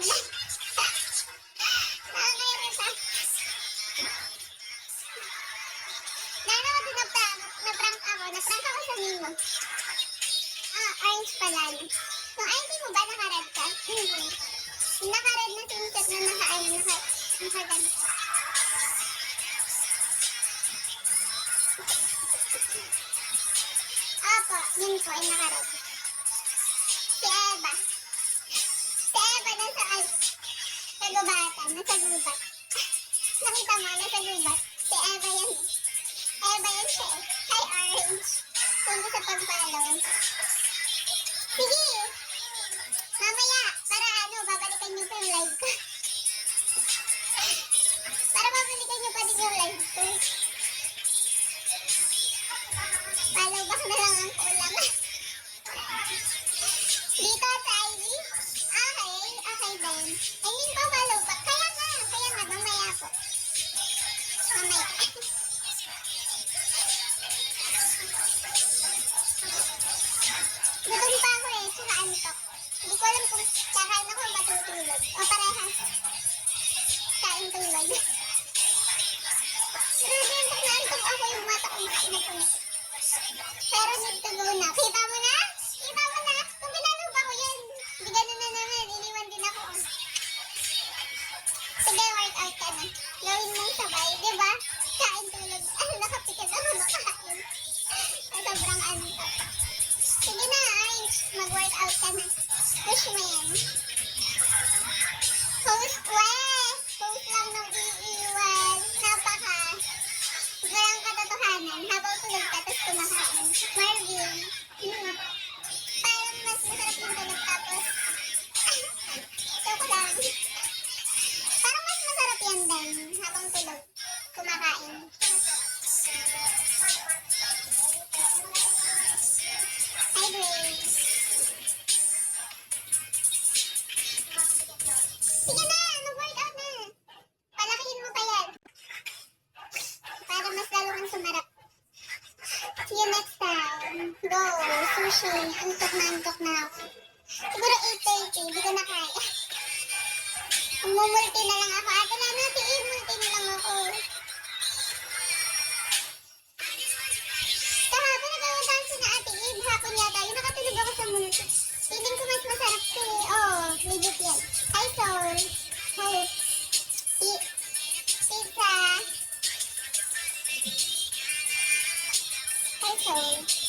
lang. Nakakirita. Naano ko din na-prank ako. Na-prank ako sa Nino. Orange pala. Yung ID mo ba naka-red ka? Hindi. Yung naka-red na screenshot na naka-ganito. Opo, yun po ay naka-red. Si Eva. Si Eva nasa gubatan, nasa gubat. Nakita mo, nasa gubat. Si Eva yan. Eva yan siya eh. Hi Orange. Tungkol sa pag-follow. Sige! Mamaya, para babalikan niyo pa yung live ko. Para babalikan niyo pa din yung live ko. Follow back na lang ang kulang. Dito sa ID? Okay din. I mean po follow back. Kaya nga, mamaya po. Mamaya. Gutom pa ako eh, tsaka antok. Hindi ko alam kung kakain ako matutulog. O parehas. Kain tulog. Pero antok na antok ako yung mata ko makinag-ulit. Pero need to go na. Kita mo na? Kita mo na? Kung pinalog ako yan. Hindi ganun na naman. Iniwan din ako. Sige, workout ka na. Gawin mong sabay, diba? Kain tulog. Nakapikit ako makain. Sobrang antok. Sige na, Orange. Mag-workout ka na. Push mo yan. Post lang nung iiwan. Walang katotohanan. Habang tulog ka, tapos kumakain. Marvin. Parang mas masarap yung tulog tapos. Joke lang. Parang mas masarap yan din. Habang tulog, kumakain. Hi, Grace. Sige na, mag-workout na. Palakihin mo pa yan. Para mas lalo kang sumarap. See you next time. Go, sushi. Antok na ako. Siguro 8:30, hindi ko na kaya. Mumulti na lang ako. Ate na natin, multi na lang ako. Kahapon nagawasan si na Ate Eve. Hapon yata. Yung nakatulog ako sa multi. Feeling ko mas masarap to eh. Legit yan. Hi, Soul. Hi. Pizza. Hi, Soul.